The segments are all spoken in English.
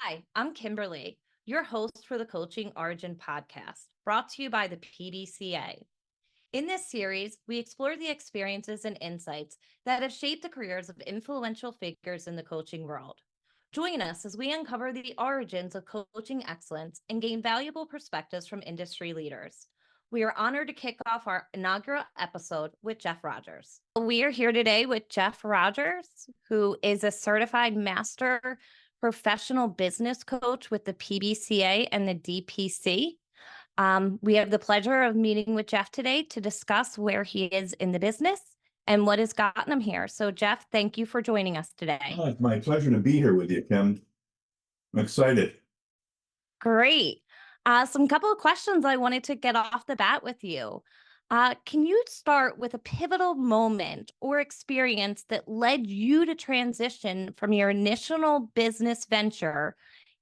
Hi, I'm Kimberly, your host for the Coaching Origin podcast, brought to you by the PDCA. In this series, we explore the experiences and insights that have shaped the careers of influential figures in the coaching world. Join us as we uncover the origins of coaching excellence and gain valuable perspectives from industry leaders. We are honored to kick off our inaugural episode with Jeff Rogers. We are here today with Jeff Rogers, who is a certified master professional business coach with the PBCA and the DPC. We have the pleasure of meeting with Jeff today to discuss where he is in the business and what has gotten him here. So, Jeff, thank you for joining us today. Oh, it's my pleasure to be here with you, Kim. I'm excited. Great. Some couple of questions I wanted to get off the bat with you. Can you start with a pivotal moment or experience that led you to transition from your initial business venture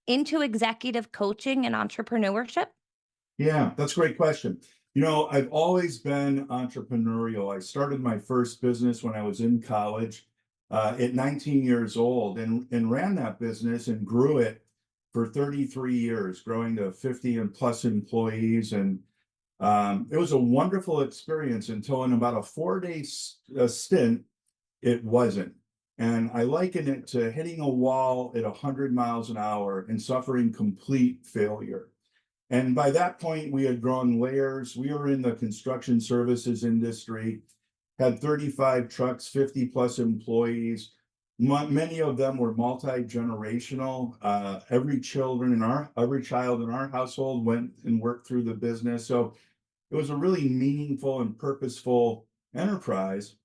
into executive coaching and entrepreneurship? Yeah, that's a great question. I've always been entrepreneurial. I started my first business when I was in college at 19 years old and ran that business and grew it for 33 years, growing to 50 and plus employees. And it was a wonderful experience until in about a 4-day stint, it wasn't. And I liken it to hitting a wall at 100 miles an hour and suffering complete failure. And by that point, we had grown layers. We were in the construction services industry, had 35 trucks, 50 plus employees. Many of them were multi-generational. Every child in our household went and worked through the business. So it was a really meaningful and purposeful enterprise,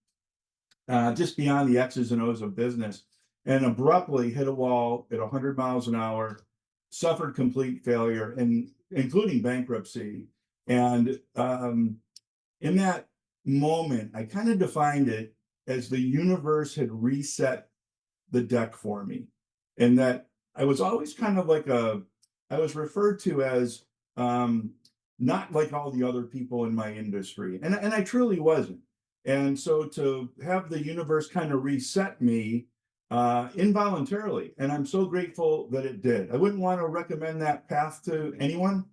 just beyond the X's and O's of business, and abruptly hit a wall at 100 miles an hour, suffered complete failure, and including bankruptcy. And in that moment, I kind of defined it as the universe had reset the deck for me, and that I was always kind of I was referred to as not like all the other people in my industry, and I truly wasn't. And so to have the universe kind of reset me involuntarily, and I'm so grateful that it did. I wouldn't want to recommend that path to anyone.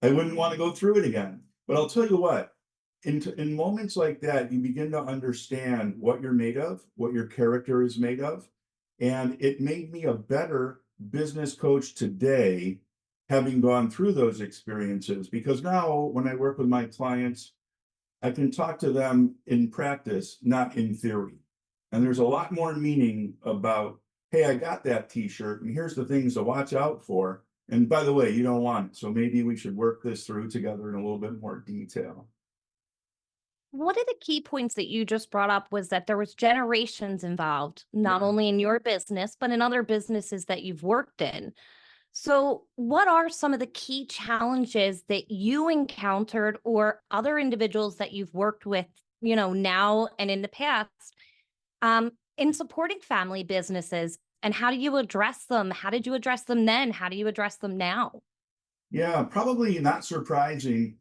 I wouldn't want to go through it again. But I'll tell you what, in moments like that, you begin to understand what you're made of, what your character is made of. And it made me a better business coach today, having gone through those experiences, because now when I work with my clients, I can talk to them in practice, not in theory. And there's a lot more meaning about, hey, I got that t-shirt and here's the things to watch out for. And by the way, you don't want it. So maybe we should work this through together in a little bit more detail. One of the key points that you just brought up was that there was generations involved, not only in your business, but in other businesses that you've worked in. So what are some of the key challenges that you encountered or other individuals that you've worked with, now and in the past, in supporting family businesses? And how do you address them? How did you address them then? How do you address them now? Yeah, probably not surprising.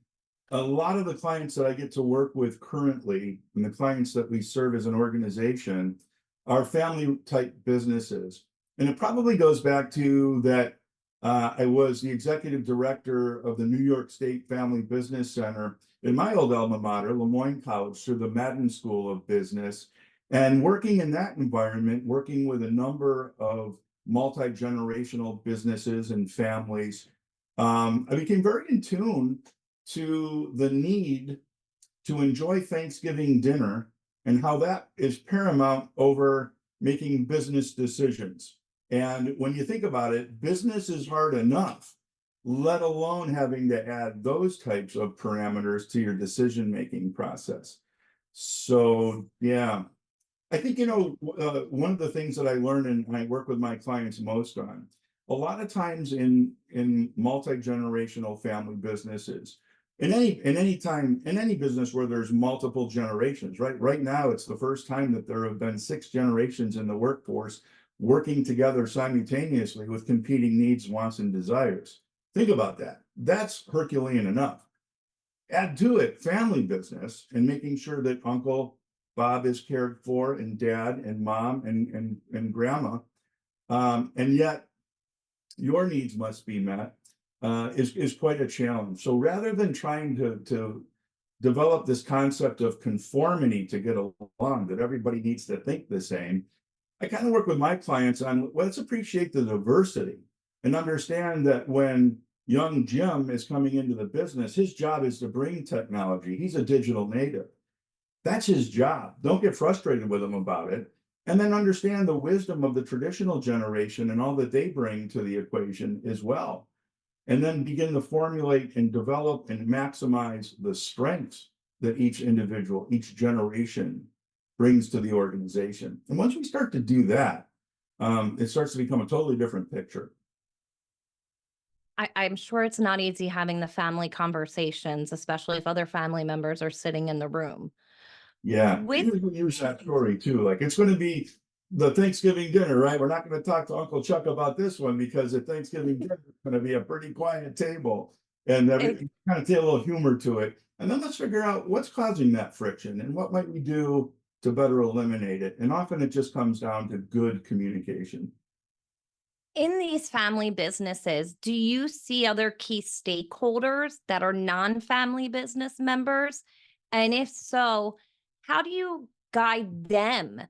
A lot of the clients that I get to work with currently, and the clients that we serve as an organization, are family type businesses. And it probably goes back to that I was the executive director of the New York State Family Business Center in my old alma mater, Lemoyne College, through the Madden School of Business. And working in that environment, working with a number of multi-generational businesses and families, I became very in tune to the need to enjoy Thanksgiving dinner and how that is paramount over making business decisions. And when you think about it, business is hard enough, let alone having to add those types of parameters to your decision-making process. So, yeah, I think, one of the things that I learned and I work with my clients most on, a lot of times in multi-generational family businesses, in any business where there's multiple generations, right now it's the first time that there have been 6 generations in the workforce working together simultaneously with competing needs, wants, and desires. Think about that. That's Herculean enough. Add to it family business and making sure that Uncle Bob is cared for, and Dad and Mom and Grandma, and yet your needs must be met, is quite a challenge. So rather than trying to develop this concept of conformity to get along, that everybody needs to think the same, I kind of work with my clients on, let's appreciate the diversity and understand that when young Jim is coming into the business, his job is to bring technology. He's a digital native. That's his job. Don't get frustrated with him about it. And then understand the wisdom of the traditional generation and all that they bring to the equation as well. And then begin to formulate and develop and maximize the strengths that each individual, each generation brings to the organization. And once we start to do that, it starts to become a totally different picture. I'm sure it's not easy having the family conversations, especially if other family members are sitting in the room. Yeah, With we use that story too. Like, it's going to be the Thanksgiving dinner, right? We're not going to talk to Uncle Chuck about this one because at Thanksgiving dinner it's going to be a pretty quiet table, and it, every kind of take a little humor to it. And then let's figure out what's causing that friction and what might we do to better eliminate it. And often it just comes down to good communication. in these family businesses, do you see other key stakeholders that are non-family business members? And if so, how do you guide them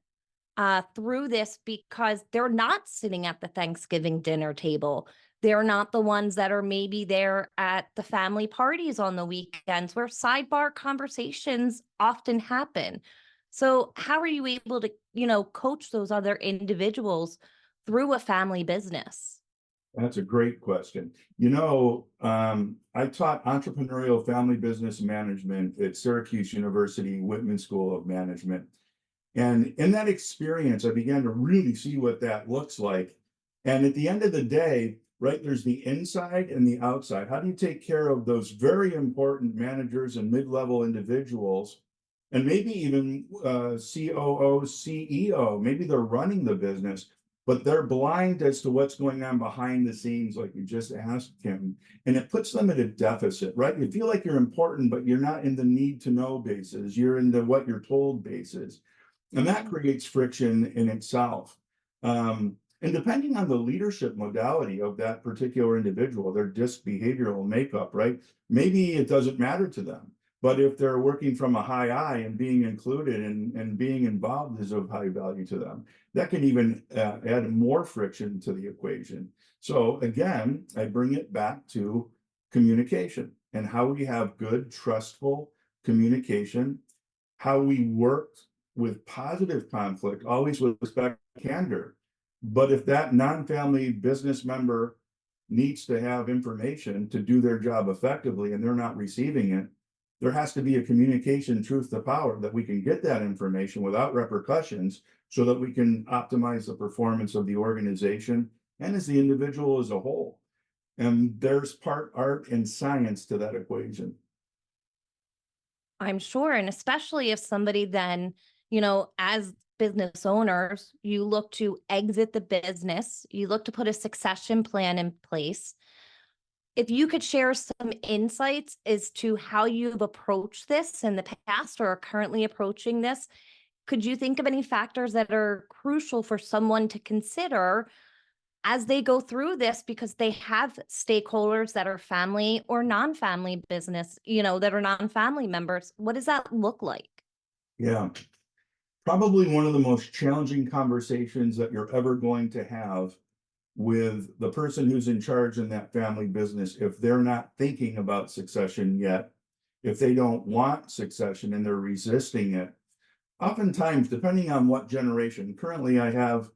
through this, because they're not sitting at the Thanksgiving dinner table? They're not the ones that are maybe there at the family parties on the weekends where sidebar conversations often happen. So how are you able to, coach those other individuals through a family business? That's a great question. I taught entrepreneurial family business management at Syracuse University Whitman School of Management. And in that experience, I began to really see what that looks like. And at the end of the day, right, there's the inside and the outside. How do you take care of those very important managers and mid-level individuals, and maybe even COO, CEO? Maybe they're running the business, but they're blind as to what's going on behind the scenes, like you just asked him. And it puts them at a deficit, right? You feel like you're important, but you're not in the need to know basis. You're in the what you're told basis. And that creates friction in itself. And depending on the leadership modality of that particular individual, their disc behavioral makeup, right? Maybe it doesn't matter to them. But if they're working from a high I and being included and being involved is of high value to them, that can even add more friction to the equation. So again, I bring it back to communication and how we have good, trustful communication, how we work with positive conflict, always with respect and candor. But if that non-family business member needs to have information to do their job effectively and they're not receiving it, there has to be a communication truth to power that we can get that information without repercussions so that we can optimize the performance of the organization and as the individual as a whole. And there's part art and science to that equation. I'm sure. And especially if somebody then, as business owners, you look to exit the business, you look to put a succession plan in place. If you could share some insights as to how you've approached this in the past or are currently approaching this, could you think of any factors that are crucial for someone to consider as they go through this, because they have stakeholders that are family or non-family business, that are non-family members? What does that look like? Yeah. Probably one of the most challenging conversations that you're ever going to have with the person who's in charge in that family business, if they're not thinking about succession yet, if they don't want succession and they're resisting it. Oftentimes, depending on what generation, currently I have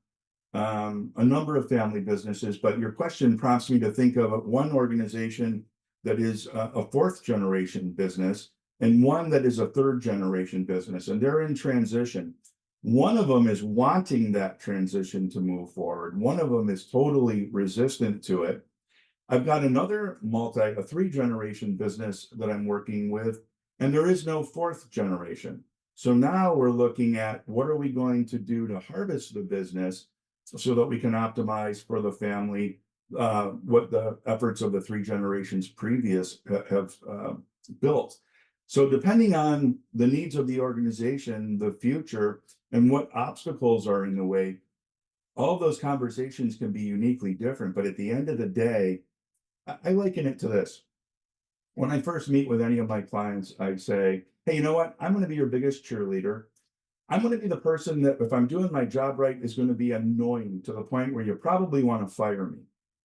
a number of family businesses, but your question prompts me to think of one organization that is a fourth generation business and one that is a third generation business, and they're in transition. One of them is wanting that transition to move forward. One of them is totally resistant to it. I've got another a three generation business that I'm working with, and there is no fourth generation. So now we're looking at what are we going to do to harvest the business so that we can optimize for the family what the efforts of the three generations previous have built. So depending on the needs of the organization, the future, and what obstacles are in the way, all those conversations can be uniquely different, but at the end of the day, I liken it to this. When I first meet with any of my clients, I say, hey, you know what? I'm going to be your biggest cheerleader. I'm going to be the person that, if I'm doing my job right, is going to be annoying to the point where you probably want to fire me.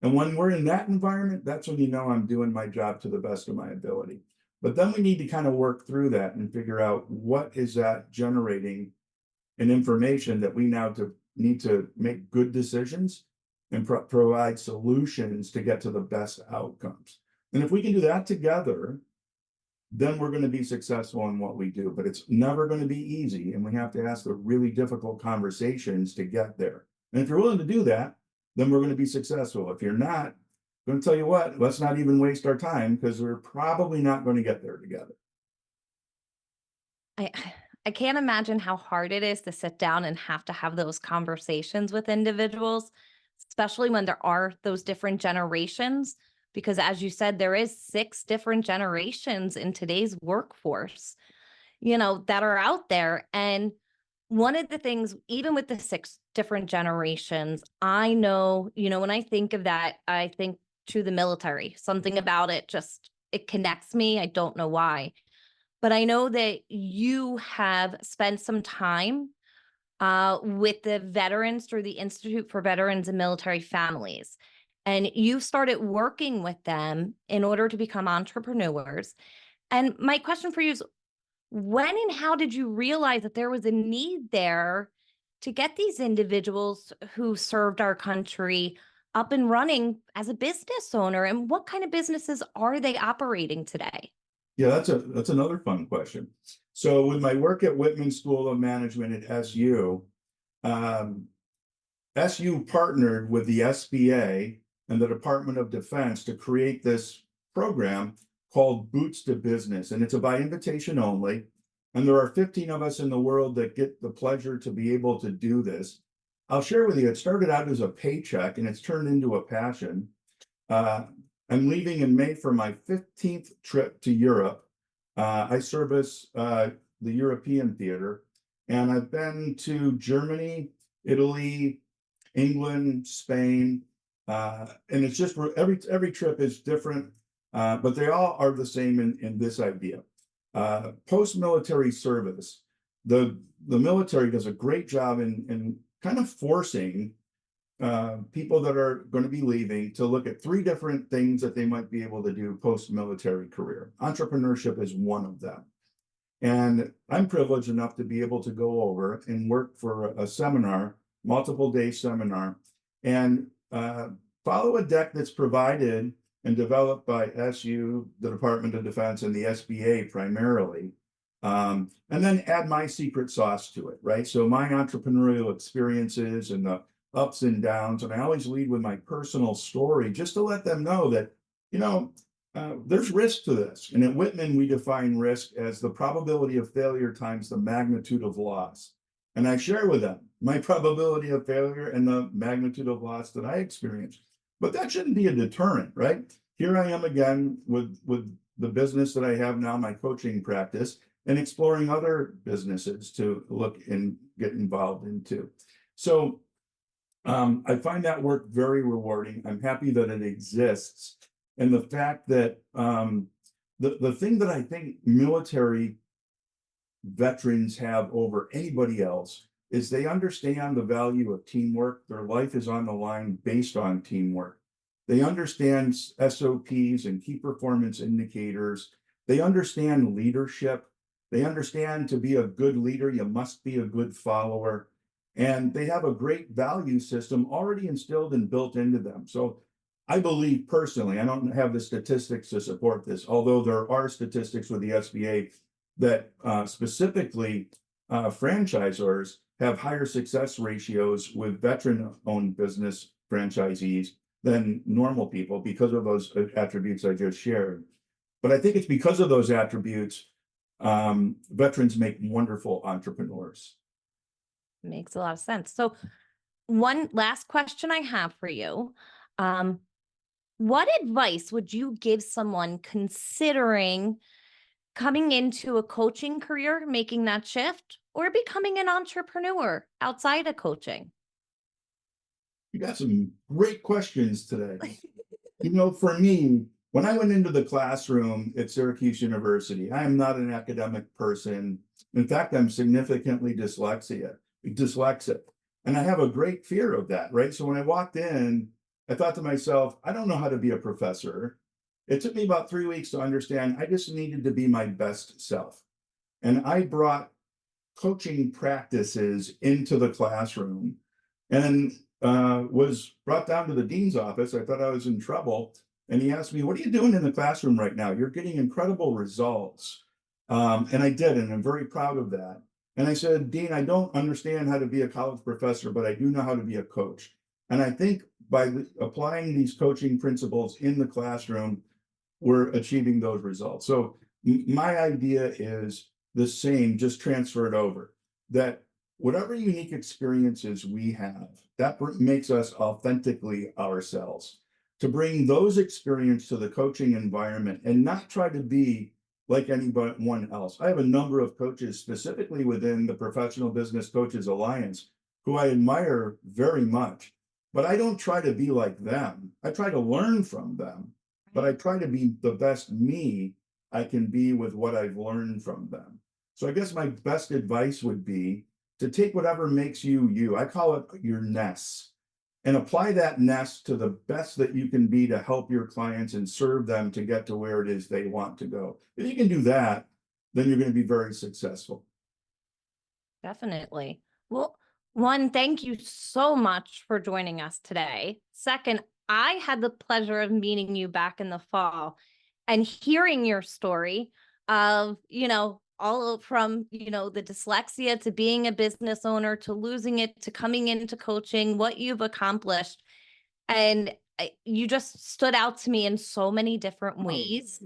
And when we're in that environment, that's when you know I'm doing my job to the best of my ability. But then we need to kind of work through that and figure out what is that generating an information that we now need to make good decisions and provide solutions to get to the best outcomes. And if we can do that together, then we're going to be successful in what we do. But it's never going to be easy. And we have to ask the really difficult conversations to get there. And if you're willing to do that, then we're going to be successful. If you're not, I'm going to tell you what, let's not even waste our time, because we're probably not going to get there together. I I can't imagine how hard it is to sit down and have to have those conversations with individuals, especially when there are those different generations. Because as you said, there is 6 different generations in today's workforce, that are out there. And one of the things, even with the 6 different generations, I know, when I think of that, I think to the military. Something about it just, it connects me. I don't know why. But I know that you have spent some time with the veterans through the Institute for Veterans and Military Families. And you've started working with them in order to become entrepreneurs. And my question for you is, when and how did you realize that there was a need there to get these individuals who served our country up and running as a business owner? And what kind of businesses are they operating today? Yeah, that's another fun question. So with my work at Whitman School of Management at SU, um, SU partnered with the SBA and the Department of Defense to create this program called Boots to Business. And it's a by invitation only. And there are 15 of us in the world that get the pleasure to be able to do this. I'll share with you, it started out as a paycheck and it's turned into a passion. I'm leaving in May for my 15th trip to Europe. I service the European theater, and I've been to Germany, Italy, England, Spain, and it's just every trip is different, but they all are the same in this idea. Post-military service, the military does a great job in kind of forcing people that are going to be leaving to look at 3 different things that they might be able to do post-military career. Entrepreneurship is one of them. And I'm privileged enough to be able to go over and work for a seminar, multiple day seminar, and follow a deck that's provided and developed by SU, the Department of Defense, and the SBA primarily. And then add my secret sauce to it, right? So my entrepreneurial experiences and the ups and downs. And I always lead with my personal story just to let them know that, there's risk to this. And at Whitman, we define risk as the probability of failure times the magnitude of loss. And I share with them my probability of failure and the magnitude of loss that I experienced. But that shouldn't be a deterrent, right? Here I am again with the business that I have now, my coaching practice, and exploring other businesses to look and get involved into. So I find that work very rewarding. I'm happy that it exists. And the fact that the thing that I think military veterans have over anybody else is they understand the value of teamwork. Their life is on the line based on teamwork. They understand SOPs and key performance indicators. They understand leadership. They understand to be a good leader, you must be a good follower. And they have a great value system already instilled and built into them. So I believe personally, I don't have the statistics to support this, although there are statistics with the SBA that specifically franchisors have higher success ratios with veteran-owned business franchisees than normal people because of those attributes I just shared. But I think it's because of those attributes, veterans make wonderful entrepreneurs. Makes a lot of sense. So, one last question I have for you. What advice would you give someone considering coming into a coaching career, making that shift, or becoming an entrepreneur outside of coaching? You got some great questions today. For me, when I went into the classroom at Syracuse University, I am not an academic person. In fact, I'm significantly dyslexic, and I have a great fear of that, right? So when I walked in, I thought to myself, I don't know how to be a professor. It took me about 3 weeks to understand I just needed to be my best self. And I brought coaching practices into the classroom and was brought down to the dean's office. I thought I was in trouble. And he asked me, "What are you doing in the classroom right now? You're getting incredible results." And I did, and I'm very proud of that. And I said, "Dean, I don't understand how to be a college professor, but I do know how to be a coach. And I think by applying these coaching principles in the classroom, we're achieving those results." So my idea is the same, just transfer it over. That whatever unique experiences we have, that makes us authentically ourselves. To bring those experiences to the coaching environment and not try to be like anyone else. I have a number of coaches, specifically within the Professional Business Coaches Alliance, who I admire very much, but I don't try to be like them. I try to learn from them, but I try to be the best me I can be with what I've learned from them. So I guess my best advice would be to take whatever makes you you. I call it your nest, and apply that nest to the best that you can be to help your clients and serve them to get to where it is they want to go. If you can do that, then you're going to be very successful. Definitely. Well, one, thank you so much for joining us today. Second, I had the pleasure of meeting you back in the fall and hearing your story of, from, the dyslexia to being a business owner to losing it to coming into coaching, what you've accomplished. And you just stood out to me in so many different ways.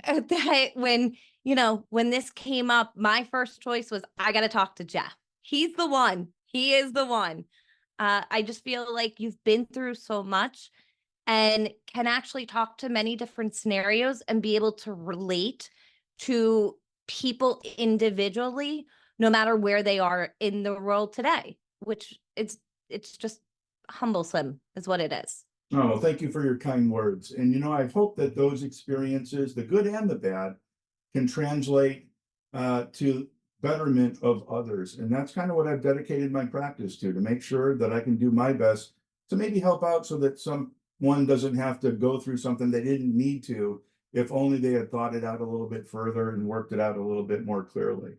That when this came up, my first choice was I got to talk to Jeff. He's the one. He is the one. I just feel like you've been through so much and can actually talk to many different scenarios and be able to relate to people individually, no matter where they are in the world today, which it's just humblesome is what it is. Oh, well, thank you for your kind words. And I hope that those experiences, the good and the bad, can translate to betterment of others. And that's kind of what I've dedicated my practice to make sure that I can do my best to maybe help out so that someone doesn't have to go through something they didn't need to, if only they had thought it out a little bit further and worked it out a little bit more clearly.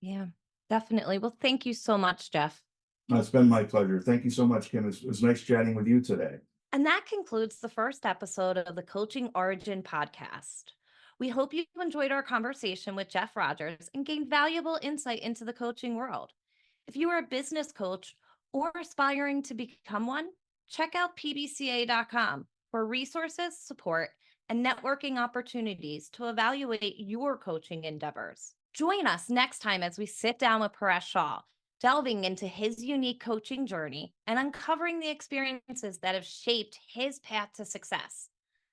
Yeah, definitely. Well, thank you so much, Jeff. It's been my pleasure. Thank you so much, Kim. It was nice chatting with you today. And that concludes the first episode of the Coaching Origin podcast. We hope you enjoyed our conversation with Jeff Rogers and gained valuable insight into the coaching world. If you are a business coach or aspiring to become one, check out pbca.com for resources, support, and networking opportunities to evaluate your coaching endeavors. Join us next time as we sit down with Paresh Shah, delving into his unique coaching journey and uncovering the experiences that have shaped his path to success.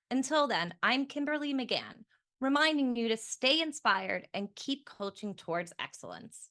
Until then, I'm Kimberly McGann, reminding you to stay inspired and keep coaching towards excellence.